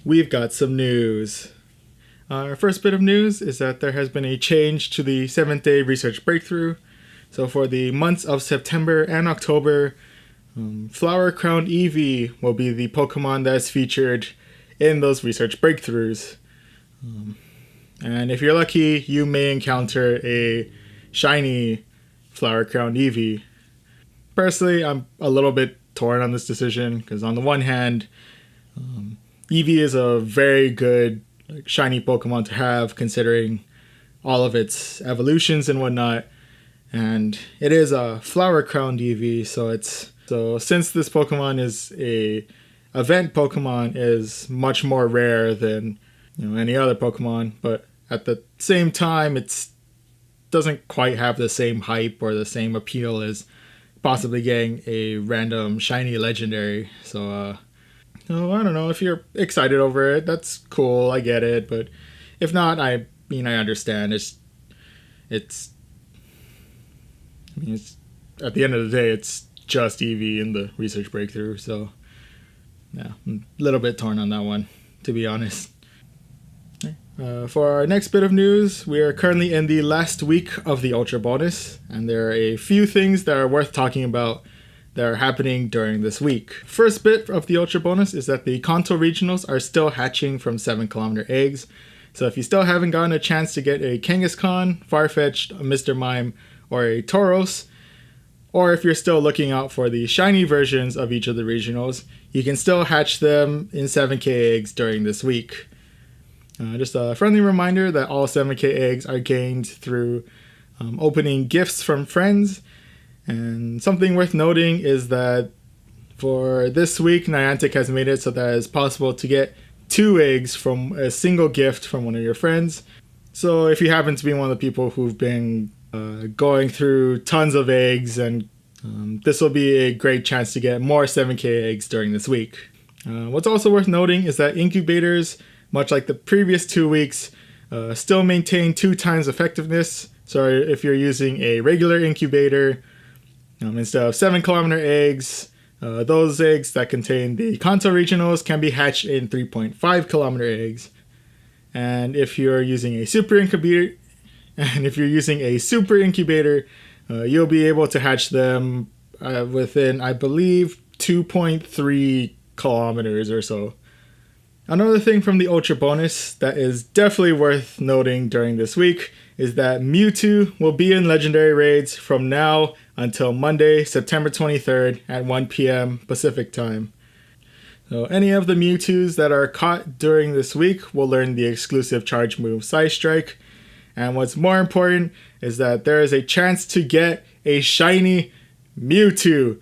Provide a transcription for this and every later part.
we've got some news. Our first bit of news is that there has been a change to the 7th day research breakthrough. So for the months of September and October, Flower Crowned Eevee will be the Pokemon that's featured in those research breakthroughs. And if you're lucky, you may encounter a shiny Flower Crowned Eevee. Personally, I'm a little bit torn on this decision because on the one hand, Eevee is a very good shiny Pokemon to have considering all of its evolutions and whatnot, and it is a Flower Crowned Eevee, so since this Pokemon is a event Pokemon, is much more rare than any other Pokemon, but at the same time it doesn't quite have the same hype or the same appeal as possibly getting a random shiny legendary. So I don't know, if you're excited over it, that's cool, I get it, but if not, I understand. It's at the end of the day, it's just Eevee in the research breakthrough, so yeah, I'm a little bit torn on that one, to be honest. For our next bit of news, we are currently in the last week of the Ultra Bonus, and there are a few things that are worth talking about that are happening during this week. First bit of the Ultra Bonus is that the Kanto Regionals are still hatching from 7km eggs, so if you still haven't gotten a chance to get a Kangaskhan, Farfetch'd, a Mr. Mime, or a Tauros, or if you're still looking out for the shiny versions of each of the regionals, you can still hatch them in 7k eggs during this week. Just a friendly reminder that all 7k eggs are gained through opening gifts from friends. And something worth noting is that for this week, Niantic has made it so that it's possible to get 2 eggs from a single gift from one of your friends. So if you happen to be one of the people who've been going through tons of eggs, and this will be a great chance to get more 7k eggs during this week. What's also worth noting is that incubators, much like the previous 2 weeks, still maintain 2 times effectiveness. So if you're using a regular incubator, instead of 7km eggs, those eggs that contain the Kanto Regionals can be hatched in 3.5km eggs. And if you're using a super incubator, you'll be able to hatch them within, I believe, 2.3 kilometers or so. Another thing from the Ultra Bonus that is definitely worth noting during this week is that Mewtwo will be in Legendary Raids from now until Monday, September 23rd at 1 p.m. Pacific Time. So any of the Mewtwo's that are caught during this week will learn the exclusive charge move Psystrike. And what's more important is that there is a chance to get a shiny Mewtwo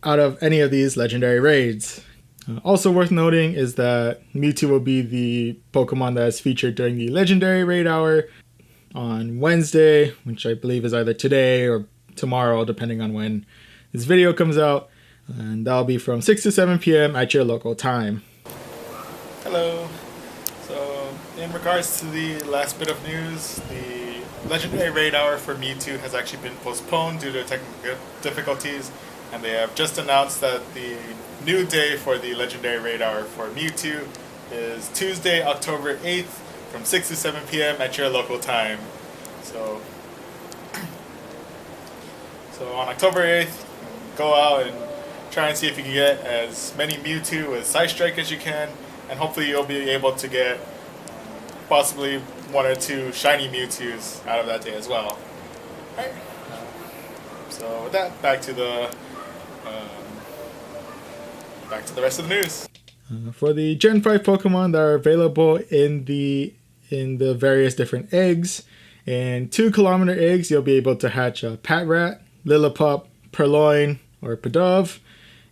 out of any of these Legendary Raids. Also worth noting is that Mewtwo will be the Pokemon that is featured during the Legendary Raid Hour on Wednesday, which I believe is either today or tomorrow, depending on when this video comes out. And that'll be from 6 to 7 p.m. at your local time. Hello. So, in regards to the last bit of news, the Legendary Raid Hour for Mewtwo has actually been postponed due to technical difficulties, and they have just announced that the new day for the Legendary Raid Hour for Mewtwo is Tuesday, October 8th from 6 to 7 p.m. at your local time. So on October 8th, go out and try and see if you can get as many Mewtwo with Psystrike as you can, and hopefully you'll be able to get possibly 1 or 2 shiny Mewtwo's out of that day as well. Right. So with that, back to the rest of the news. For the Gen 5 Pokemon that are available in the various different eggs, in 2km eggs you'll be able to hatch a Patrat, Lillipup, Purloin, or Pidove.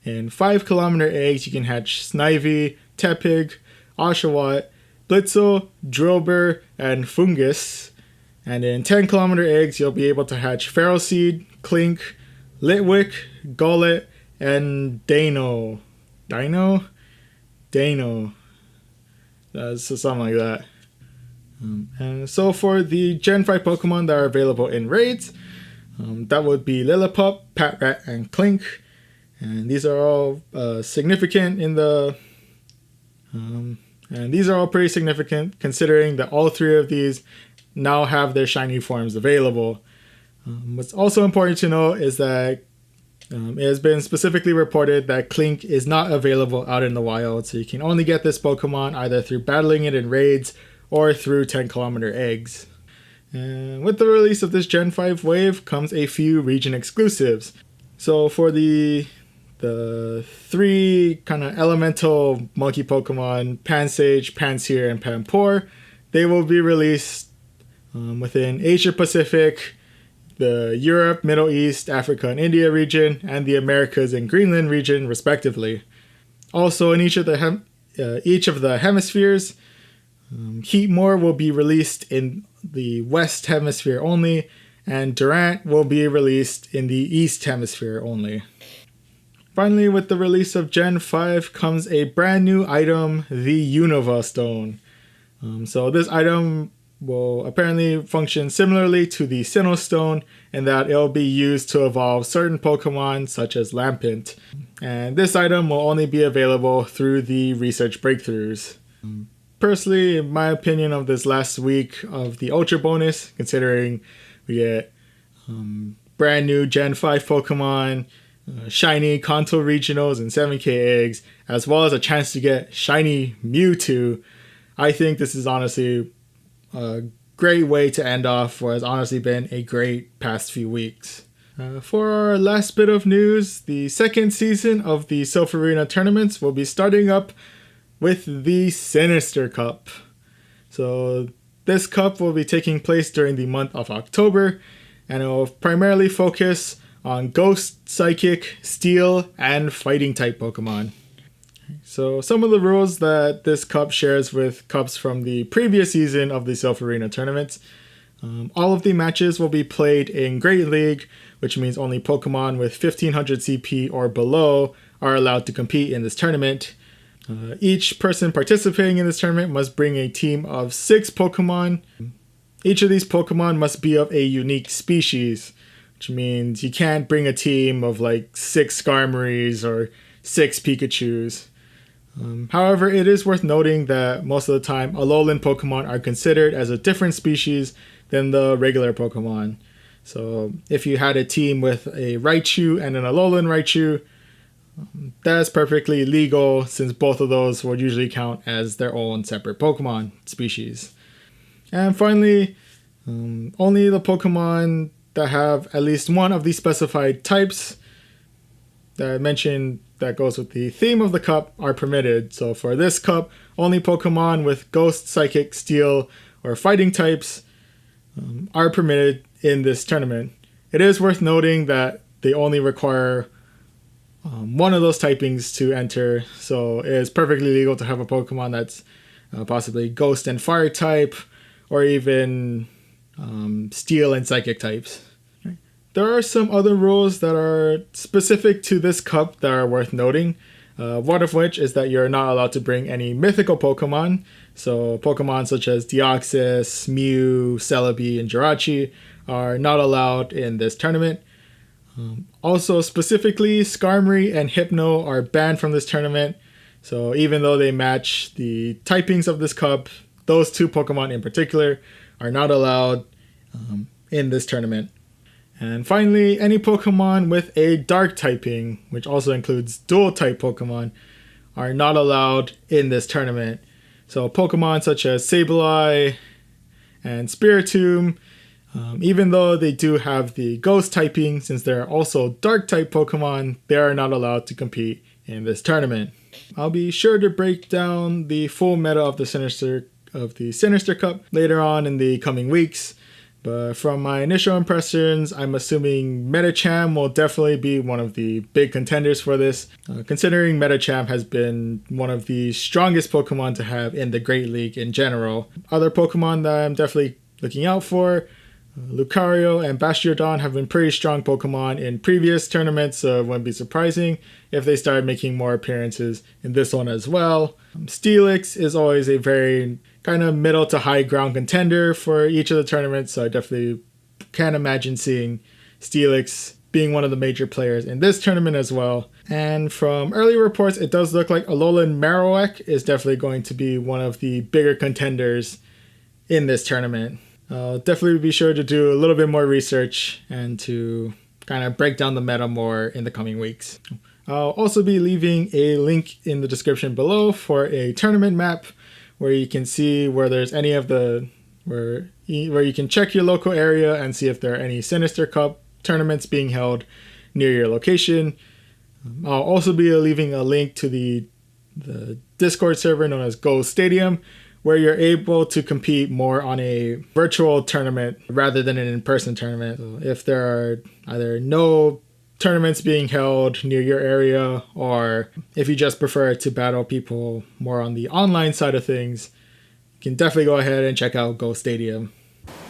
In 5km eggs you can hatch Snivy, Tepig, Oshawott, Blitzel, Drillbur, and Fungus. And in 10km eggs you'll be able to hatch Feralseed, Clink, Litwick, Golett, and Dano. So something like that. And so for the Gen 5 Pokemon that are available in raids, that would be Lillipup, Patrat, and Clink. And these are all significant in the And these are all pretty significant considering that all three of these now have their shiny forms available. What's also important to note is that it has been specifically reported that Clink is not available out in the wild, so you can only get this Pokemon either through battling it in raids or through 10-kilometer eggs. And with the release of this Gen 5 wave comes a few region exclusives. So for the three kind of elemental monkey Pokemon, Pansage, Pansear, and Panpour, they will be released within Asia Pacific, the Europe, Middle East, Africa, and India region, and the Americas and Greenland region, respectively. Also, in each of the hemispheres, Heatmore will be released in the West Hemisphere only, and Durant will be released in the East Hemisphere only. Finally, with the release of Gen 5 comes a brand new item, the Unova Stone. So this item will apparently function similarly to the Sinnoh Stone in that it'll be used to evolve certain Pokemon such as Lampent. And this item will only be available through the research breakthroughs. Personally, in my opinion of this last week of the Ultra bonus, considering we get brand new Gen 5 Pokemon, shiny Kanto Regionals and 7K eggs, as well as a chance to get shiny Mewtwo, I think this is honestly a great way to end off what has honestly been a great past few weeks. For our last bit of news, the second season of the Silph Arena tournaments will be starting up with the Sinister Cup. So this cup will be taking place during the month of October, and it will primarily focus on Ghost, Psychic, Steel, and Fighting type Pokemon. So some of the rules that this cup shares with cups from the previous season of the Silph Arena tournaments. All of the matches will be played in Great League, which means only Pokemon with 1500 CP or below are allowed to compete in this tournament. Each person participating in this tournament must bring a team of 6 Pokemon. Each of these Pokemon must be of a unique species, which means you can't bring a team of like 6 Skarmories or 6 Pikachus. However, it is worth noting that most of the time, Alolan Pokemon are considered as a different species than the regular Pokemon. So if you had a team with a Raichu and an Alolan Raichu, that's perfectly legal since both of those would usually count as their own separate Pokemon species. And finally, only the Pokemon that have at least one of the specified types that I mentioned that goes with the theme of the cup are permitted. So for this cup, only Pokemon with Ghost, Psychic, Steel, or Fighting types are permitted in this tournament. It is worth noting that they only require one of those typings to enter, so it is perfectly legal to have a Pokemon that's possibly Ghost and Fire type, or even Steel and Psychic types. There are some other rules that are specific to this cup that are worth noting. One of which is that you're not allowed to bring any mythical Pokemon. So Pokemon such as Deoxys, Mew, Celebi, and Jirachi are not allowed in this tournament. Also, specifically, Skarmory and Hypno are banned from this tournament. So even though they match the typings of this cup, those 2 Pokemon in particular are not allowed in this tournament. And finally, any Pokemon with a dark typing, which also includes dual type Pokemon, are not allowed in this tournament. So Pokemon such as Sableye and Spiritomb, even though they do have the Ghost typing, since they're also dark type Pokemon, they are not allowed to compete in this tournament. I'll be sure to break down the full meta of the Sinister Cup later on in the coming weeks. But from my initial impressions, I'm assuming Medicham will definitely be one of the big contenders for this, considering Medicham has been one of the strongest Pokemon to have in the Great League in general. Other Pokemon that I'm definitely looking out for, Lucario and Bastiodon have been pretty strong Pokemon in previous tournaments, so it wouldn't be surprising if they started making more appearances in this one as well. Steelix is always a very kind of middle to high ground contender for each of the tournaments, so I definitely can't imagine seeing Steelix being one of the major players in this tournament as well. And from early reports, it does look like Alolan Marowak is definitely going to be one of the bigger contenders in this tournament. I'll definitely be sure to do a little bit more research and to kind of break down the meta more in the coming weeks. I'll also be leaving a link in the description below for a tournament map where you can see where there's any of the where you can check your local area and see if there are any Sinister Cup tournaments being held near your location. I'll also be leaving a link to the Discord server known as Go Stadium, where you're able to compete more on a virtual tournament rather than an in-person tournament. So if there are either no tournaments being held near your area, or if you just prefer to battle people more on the online side of things, you can definitely go ahead and check out Go Stadium.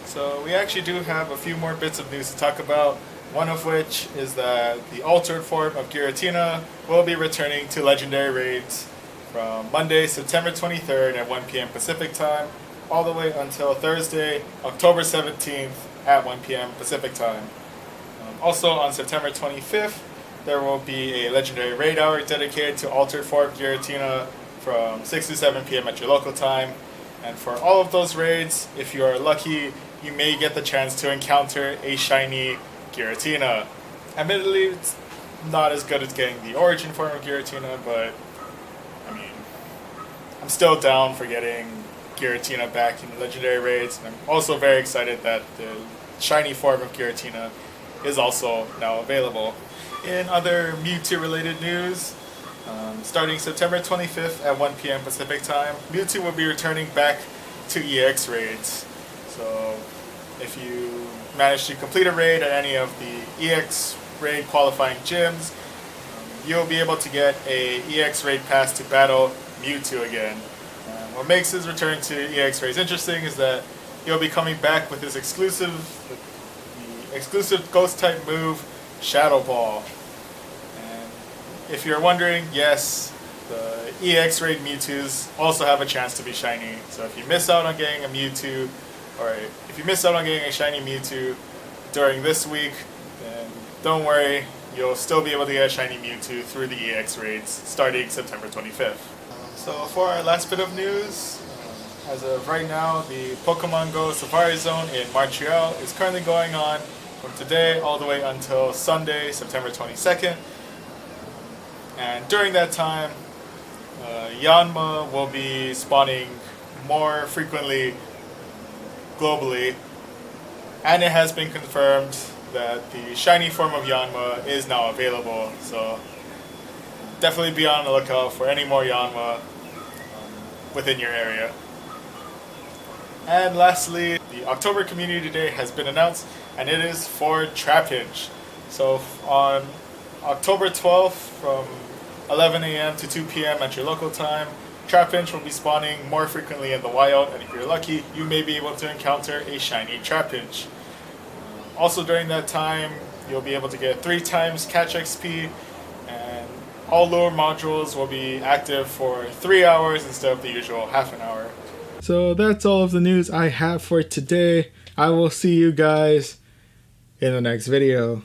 So we actually do have a few more bits of news to talk about, one of which is that the altered form of Giratina will be returning to Legendary Raids from Monday, September 23rd at 1 p.m. Pacific Time, all the way until Thursday, October 17th at 1 p.m. Pacific Time. Also on September 25th, there will be a Legendary Raid Hour dedicated to Altered Form Giratina from 6 to 7 p.m. at your local time. And for all of those raids, if you are lucky, you may get the chance to encounter a shiny Giratina. Admittedly, it's not as good as getting the origin form of Giratina, but I mean, I'm still down for getting Giratina back in Legendary Raids, and I'm also very excited that the shiny form of Giratina is also now available. In other Mewtwo related news, starting September 25th at 1 p.m. Pacific Time, Mewtwo will be returning back to EX Raids. So if you manage to complete a raid at any of the EX Raid qualifying gyms, you'll be able to get a EX Raid pass to battle Mewtwo again. What makes his return to EX Raids interesting is that he'll be coming back with his exclusive ghost type move, Shadow Ball. And if you're wondering, yes, the EX Raid Mewtwo's also have a chance to be shiny. So if you miss out on getting a Mewtwo, or if you miss out on getting a shiny Mewtwo during this week, then don't worry, you'll still be able to get a shiny Mewtwo through the EX Raids starting September 25th. So for our last bit of news, as of right now, the Pokemon Go Safari Zone in Montreal is currently going on from today all the way until Sunday, September 22nd. And during that time, Yanma will be spawning more frequently globally, and it has been confirmed that the shiny form of Yanma is now available, so definitely be on the lookout for any more Yanma within your area. And lastly, the October Community Day has been announced, and it is for Trapinch. So on October 12th from 11 a.m. to 2 p.m. at your local time, Trapinch will be spawning more frequently in the wild, and if you're lucky, you may be able to encounter a shiny Trapinch. Also during that time, you'll be able to get 3 times catch XP, and all lure modules will be active for 3 hours instead of the usual half an hour. So that's all of the news I have for today. I will see you guys in the next video.